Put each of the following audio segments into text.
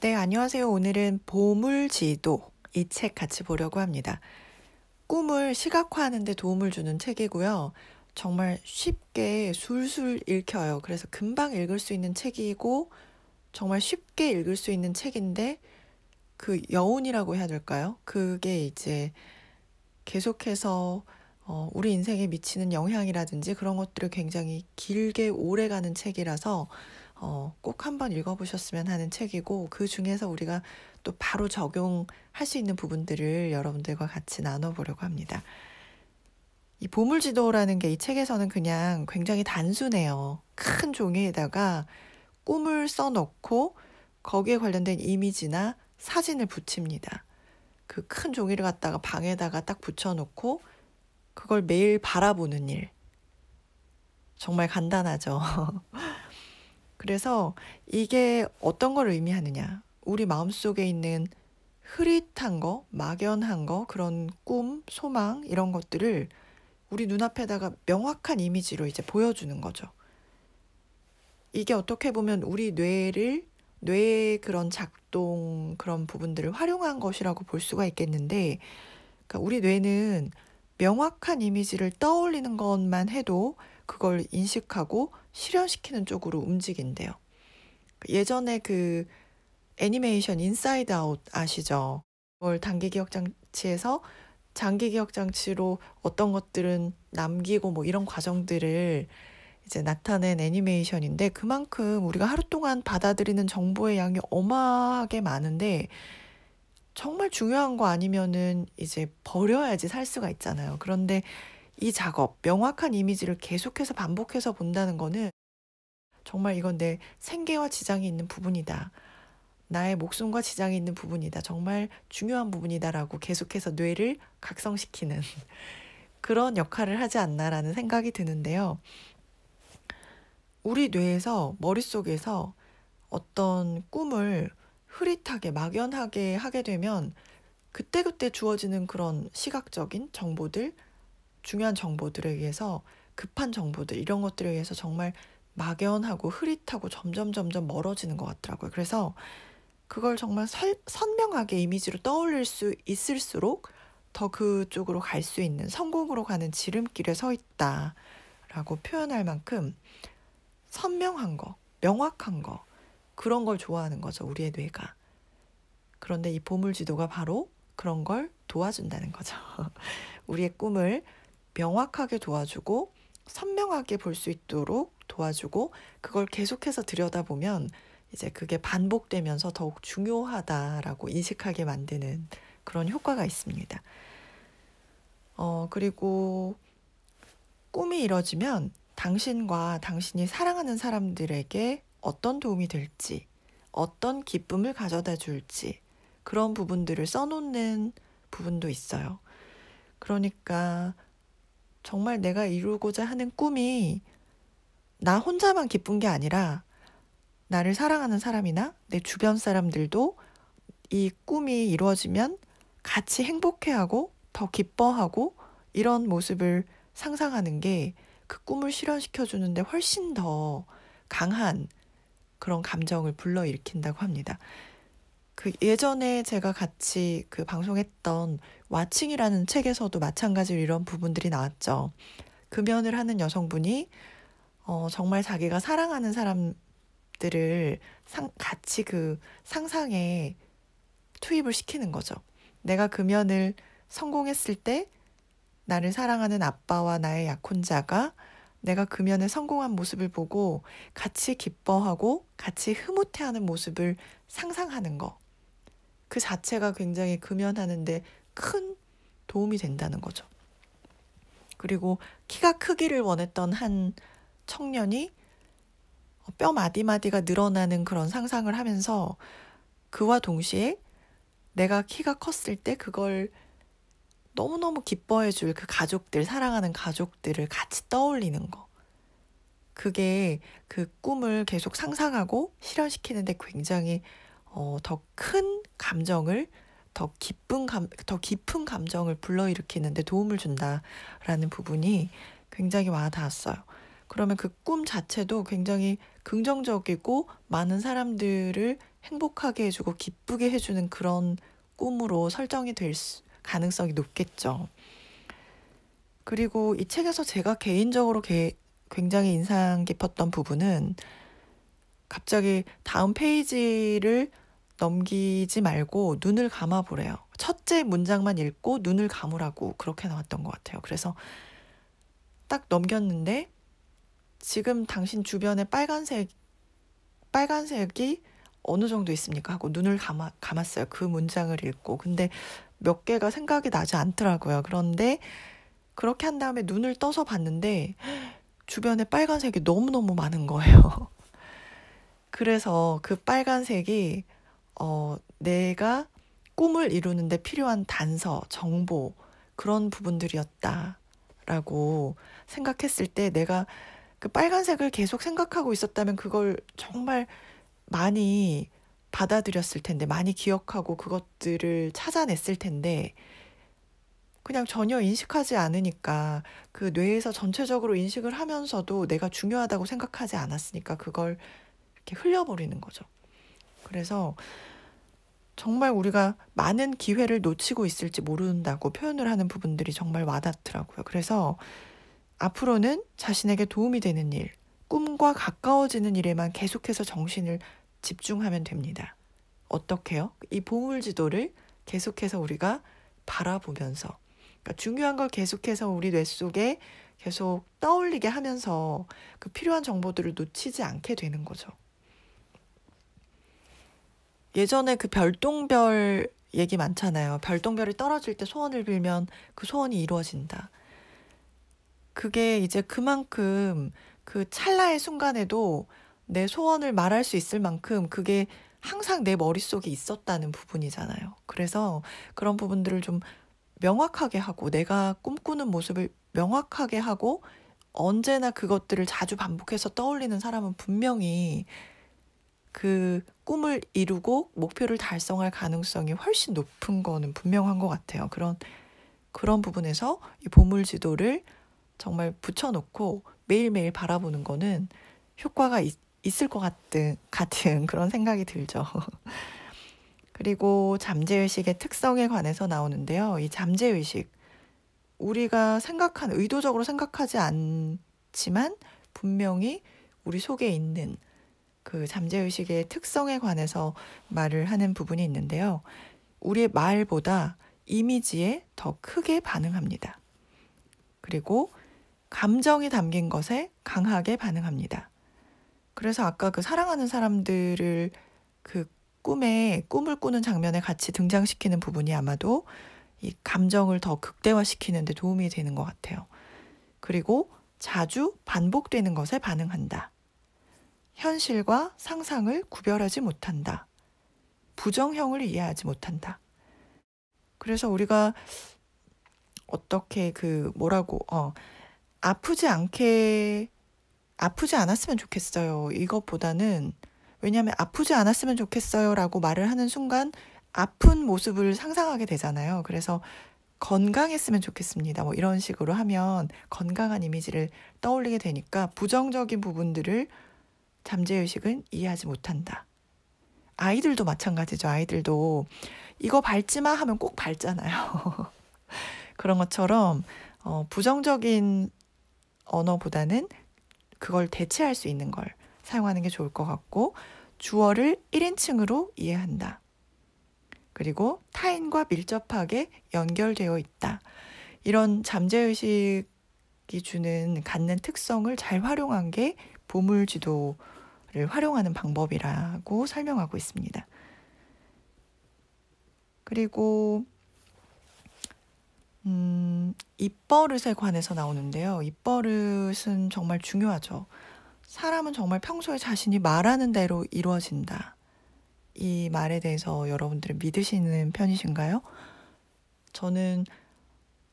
네, 안녕하세요. 오늘은 보물지도 이 책 같이 보려고 합니다. 꿈을 시각화하는 데 도움을 주는 책이고요. 정말 쉽게 술술 읽혀요. 그래서 금방 읽을 수 있는 책이고 정말 쉽게 읽을 수 있는 책인데 그 여운이라고 해야 될까요? 그게 이제 계속해서 우리 인생에 미치는 영향이라든지 그런 것들을 굉장히 길게 오래가는 책이라서 꼭 한번 읽어보셨으면 하는 책이고, 그 중에서 우리가 또 바로 적용할 수 있는 부분들을 여러분들과 같이 나눠보려고 합니다. 이 보물지도라는 게 이 책에서는 그냥 굉장히 단순해요. 큰 종이에다가 꿈을 써놓고 거기에 관련된 이미지나 사진을 붙입니다. 그 큰 종이를 갖다가 방에다가 딱 붙여놓고 그걸 매일 바라보는 일. 정말 간단하죠. 그래서 이게 어떤 걸 의미하느냐. 우리 마음속에 있는 흐릿한 거, 막연한 거, 그런 꿈, 소망, 이런 것들을 우리 눈앞에다가 명확한 이미지로 이제 보여주는 거죠. 이게 어떻게 보면 우리 뇌의 그런 작동, 그런 부분들을 활용한 것이라고 볼 수가 있겠는데, 그러니까 우리 뇌는 명확한 이미지를 떠올리는 것만 해도 그걸 인식하고 실현시키는 쪽으로 움직인대요. 예전에 그 애니메이션 인사이드 아웃 아시죠? 그걸 단기 기억 장치에서 장기 기억 장치로 어떤 것들은 남기고 뭐 이런 과정들을 이제 나타낸 애니메이션인데, 그만큼 우리가 하루 동안 받아들이는 정보의 양이 어마하게 많은데 정말 중요한 거 아니면은 이제 버려야지 살 수가 있잖아요. 그런데 이 작업, 명확한 이미지를 계속해서 반복해서 본다는 거는 정말 이건 내 생계와 지장이 있는 부분이다. 나의 목숨과 지장이 있는 부분이다. 정말 중요한 부분이다라고 계속해서 뇌를 각성시키는 그런 역할을 하지 않나라는 생각이 드는데요. 우리 뇌에서, 머릿속에서 어떤 꿈을 흐릿하게, 막연하게 하게 되면 그때그때 주어지는 그런 시각적인 정보들, 중요한 정보들에 의해서, 급한 정보들, 이런 것들에 의해서 정말 막연하고 흐릿하고 점점 멀어지는 것 같더라고요. 그래서 그걸 정말 선명하게 이미지로 떠올릴 수 있을수록 더 그쪽으로 갈 수 있는, 성공으로 가는 지름길에 서 있다라고 표현할 만큼 선명한 거, 명확한 거, 그런 걸 좋아하는 거죠, 우리의 뇌가. 그런데 이 보물지도가 바로 그런 걸 도와준다는 거죠. 우리의 꿈을 명확하게 도와주고 선명하게 볼 수 있도록 도와주고, 그걸 계속해서 들여다보면 이제 그게 반복되면서 더욱 중요하다라고 인식하게 만드는 그런 효과가 있습니다. 그리고 꿈이 이뤄지면 당신과 당신이 사랑하는 사람들에게 어떤 도움이 될지, 어떤 기쁨을 가져다 줄지, 그런 부분들을 써놓는 부분도 있어요. 그러니까 정말 내가 이루고자 하는 꿈이 나 혼자만 기쁜 게 아니라 나를 사랑하는 사람이나 내 주변 사람들도 이 꿈이 이루어지면 같이 행복해하고 더 기뻐하고, 이런 모습을 상상하는 게 그 꿈을 실현시켜 주는데 훨씬 더 강한 그런 감정을 불러일으킨다고 합니다. 그 예전에 제가 같이 그 방송했던 와칭이라는 책에서도 마찬가지로 이런 부분들이 나왔죠. 금연을 하는 여성분이 정말 자기가 사랑하는 사람들을 같이 그 상상에 투입을 시키는 거죠. 내가 금연을 성공했을 때 나를 사랑하는 아빠와 나의 약혼자가 내가 금연에 성공한 모습을 보고 같이 기뻐하고 같이 흐뭇해하는 모습을 상상하는 거. 그 자체가 굉장히 금연하는데 큰 도움이 된다는 거죠. 그리고 키가 크기를 원했던 한 청년이 뼈 마디마디가 늘어나는 그런 상상을 하면서 그와 동시에 내가 키가 컸을 때 그걸 너무너무 기뻐해 줄 그 가족들, 사랑하는 가족들을 같이 떠올리는 거. 그게 그 꿈을 계속 상상하고 실현시키는데 굉장히 더 큰 감정을, 더 깊은 감정을 불러일으키는데 도움을 준다라는 부분이 굉장히 와닿았어요. 그러면 그 꿈 자체도 굉장히 긍정적이고 많은 사람들을 행복하게 해주고 기쁘게 해주는 그런 꿈으로 설정이 될 가능성이 높겠죠. 그리고 이 책에서 제가 개인적으로 굉장히 인상 깊었던 부분은 갑자기 다음 페이지를 넘기지 말고 눈을 감아 보래요. 첫째 문장만 읽고 눈을 감으라고 그렇게 나왔던 것 같아요. 그래서 딱 넘겼는데 지금 당신 주변에 빨간색이 어느 정도 있습니까? 하고 눈을 감았어요. 그 문장을 읽고. 근데 몇 개가 생각이 나지 않더라고요. 그런데 그렇게 한 다음에 눈을 떠서 봤는데 주변에 빨간색이 너무너무 많은 거예요. 그래서 그 빨간색이 내가 꿈을 이루는데 필요한 단서, 정보, 그런 부분들이었다라고 생각했을 때 내가 그 빨간색을 계속 생각하고 있었다면 그걸 정말 많이 받아들였을 텐데, 많이 기억하고 그것들을 찾아냈을 텐데, 그냥 전혀 인식하지 않으니까 그 뇌에서 전체적으로 인식을 하면서도 내가 중요하다고 생각하지 않았으니까 그걸 이렇게 흘려버리는 거죠. 그래서 정말 우리가 많은 기회를 놓치고 있을지 모른다고 표현을 하는 부분들이 정말 와닿더라고요. 그래서 앞으로는 자신에게 도움이 되는 일, 꿈과 가까워지는 일에만 계속해서 정신을 집중하면 됩니다. 어떻게요? 이 보물지도를 계속해서 우리가 바라보면서, 그러니까 중요한 걸 계속해서 우리 뇌 속에 계속 떠올리게 하면서 그 필요한 정보들을 놓치지 않게 되는 거죠. 예전에 그 별똥별 얘기 많잖아요. 별똥별이 떨어질 때 소원을 빌면 그 소원이 이루어진다. 그게 이제 그만큼 그 찰나의 순간에도 내 소원을 말할 수 있을 만큼 그게 항상 내 머릿속에 있었다는 부분이잖아요. 그래서 그런 부분들을 좀 명확하게 하고 내가 꿈꾸는 모습을 명확하게 하고 언제나 그것들을 자주 반복해서 떠올리는 사람은 분명히 그 꿈을 이루고 목표를 달성할 가능성이 훨씬 높은 거는 분명한 것 같아요. 그런 부분에서 이 보물지도를 정말 붙여놓고 매일매일 바라보는 거는 효과가 있을 것 같은 그런 생각이 들죠. 그리고 잠재의식의 특성에 관해서 나오는데요. 이 잠재의식, 우리가 의도적으로 생각하지 않지만 분명히 우리 속에 있는 그 잠재의식의 특성에 관해서 말을 하는 부분이 있는데요. 우리의 말보다 이미지에 더 크게 반응합니다. 그리고 감정이 담긴 것에 강하게 반응합니다. 그래서 아까 그 사랑하는 사람들을 그 꿈을 꾸는 장면에 같이 등장시키는 부분이 아마도 이 감정을 더 극대화시키는 데 도움이 되는 것 같아요. 그리고 자주 반복되는 것에 반응한다. 현실과 상상을 구별하지 못한다. 부정형을 이해하지 못한다. 그래서 우리가 어떻게 아프지 않았으면 좋겠어요. 이것보다는, 왜냐하면 아프지 않았으면 좋겠어요 라고 말을 하는 순간 아픈 모습을 상상하게 되잖아요. 그래서 건강했으면 좋겠습니다. 뭐 이런 식으로 하면 건강한 이미지를 떠올리게 되니까 부정적인 부분들을 잠재의식은 이해하지 못한다. 아이들도 마찬가지죠. 아이들도 이거 밟지 마 하면 꼭 밟잖아요. 그런 것처럼 부정적인 언어보다는 그걸 대체할 수 있는 걸 사용하는 게 좋을 것 같고, 주어를 1인칭으로 이해한다. 그리고 타인과 밀접하게 연결되어 있다. 이런 잠재의식이 갖는 특성을 잘 활용한 게 보물지도를 활용하는 방법이라고 설명하고 있습니다. 그리고 입버릇에 관해서 나오는데요. 입버릇은 정말 중요하죠. 사람은 정말 평소에 자신이 말하는 대로 이루어진다. 이 말에 대해서 여러분들은 믿으시는 편이신가요? 저는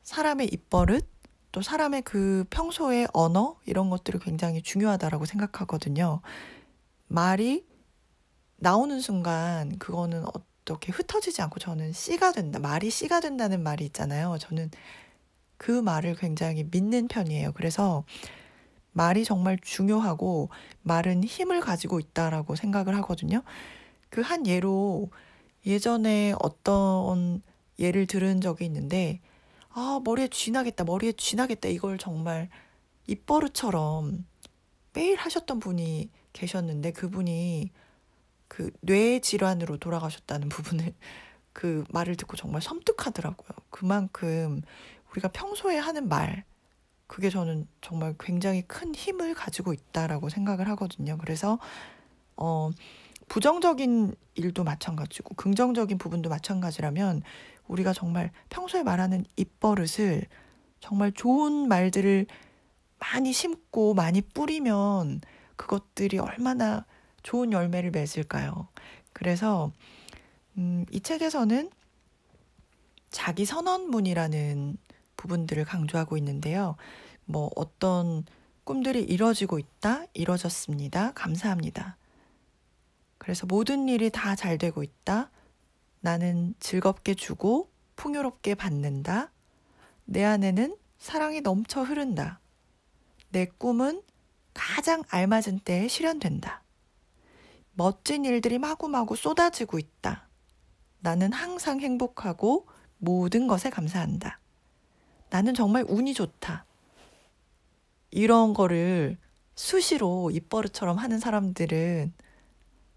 사람의 입버릇, 또 사람의 그 평소의 언어, 이런 것들이 굉장히 중요하다고 생각하거든요. 말이 나오는 순간 그거는 어떻게 흩어지지 않고 저는 씨가 된다. 말이 씨가 된다는 말이 있잖아요. 저는 그 말을 굉장히 믿는 편이에요. 그래서 말이 정말 중요하고 말은 힘을 가지고 있다라고 생각을 하거든요. 그 한 예로 예전에 어떤 예를 들은 적이 있는데, 아, 머리에 쥐나겠다, 머리에 쥐나겠다, 이걸 정말 입버릇처럼 매일 하셨던 분이 계셨는데, 그분이 그 뇌 질환으로 돌아가셨다는 부분을 그 말을 듣고 정말 섬뜩하더라고요. 그만큼 우리가 평소에 하는 말, 그게 저는 정말 굉장히 큰 힘을 가지고 있다라고 생각을 하거든요. 그래서 어, 부정적인 일도 마찬가지고 긍정적인 부분도 마찬가지라면, 우리가 정말 평소에 말하는 입버릇을 정말 좋은 말들을 많이 심고 많이 뿌리면 그것들이 얼마나 좋은 열매를 맺을까요? 그래서 이 책에서는 자기 선언문이라는 부분들을 강조하고 있는데요. 뭐 어떤 꿈들이 이뤄지고 있다, 이뤄졌습니다, 감사합니다. 그래서 모든 일이 다 잘 되고 있다, 나는 즐겁게 주고 풍요롭게 받는다, 내 안에는 사랑이 넘쳐 흐른다, 내 꿈은 가장 알맞은 때에 실현된다, 멋진 일들이 마구마구 쏟아지고 있다, 나는 항상 행복하고 모든 것에 감사한다, 나는 정말 운이 좋다. 이런 거를 수시로 입버릇처럼 하는 사람들은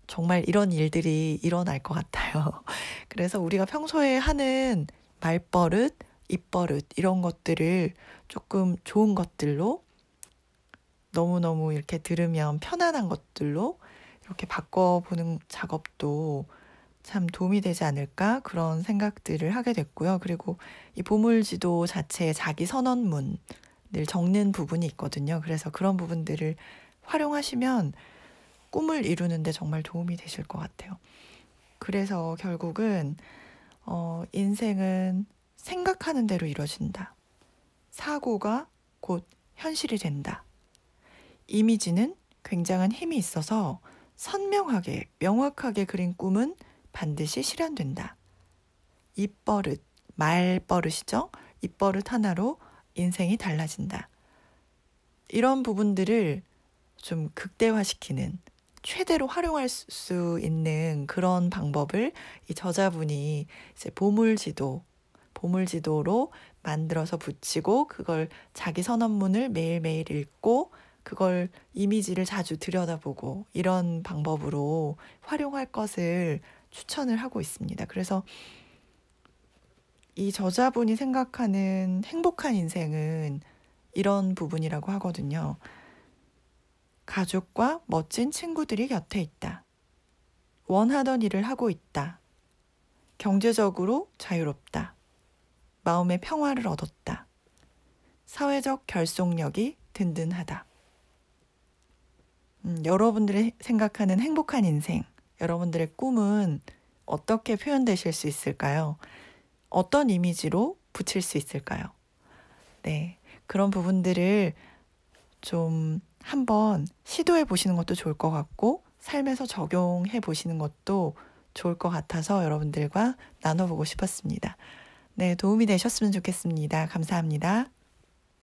정말 이런 일들이 일어날 것 같아요. 그래서 우리가 평소에 하는 말버릇, 입버릇 이런 것들을 조금 좋은 것들로, 너무너무 이렇게 들으면 편안한 것들로 이렇게 바꿔보는 작업도 참 도움이 되지 않을까, 그런 생각들을 하게 됐고요. 그리고 이 보물지도 자체에 자기 선언문을 적는 부분이 있거든요. 그래서 그런 부분들을 활용하시면 꿈을 이루는데 정말 도움이 되실 것 같아요. 그래서 결국은 인생은 생각하는 대로 이루어진다. 사고가 곧 현실이 된다. 이미지는 굉장한 힘이 있어서 선명하게, 명확하게 그린 꿈은 반드시 실현된다. 입버릇, 말버릇이죠. 입버릇 하나로 인생이 달라진다. 이런 부분들을 좀 극대화시키는, 최대로 활용할 수 있는 그런 방법을 이 저자분이 이제 보물지도로 만들어서 붙이고, 그걸 자기 선언문을 매일매일 읽고, 그걸 이미지를 자주 들여다보고, 이런 방법으로 활용할 것을 추천을 하고 있습니다. 그래서 이 저자분이 생각하는 행복한 인생은 이런 부분이라고 하거든요. 가족과 멋진 친구들이 곁에 있다. 원하던 일을 하고 있다. 경제적으로 자유롭다. 마음의 평화를 얻었다. 사회적 결속력이 든든하다. 여러분들이 생각하는 행복한 인생, 여러분들의 꿈은 어떻게 표현되실 수 있을까요? 어떤 이미지로 붙일 수 있을까요? 네, 그런 부분들을 좀 한번 시도해 보시는 것도 좋을 것 같고, 삶에서 적용해 보시는 것도 좋을 것 같아서 여러분들과 나눠보고 싶었습니다. 네, 도움이 되셨으면 좋겠습니다. 감사합니다.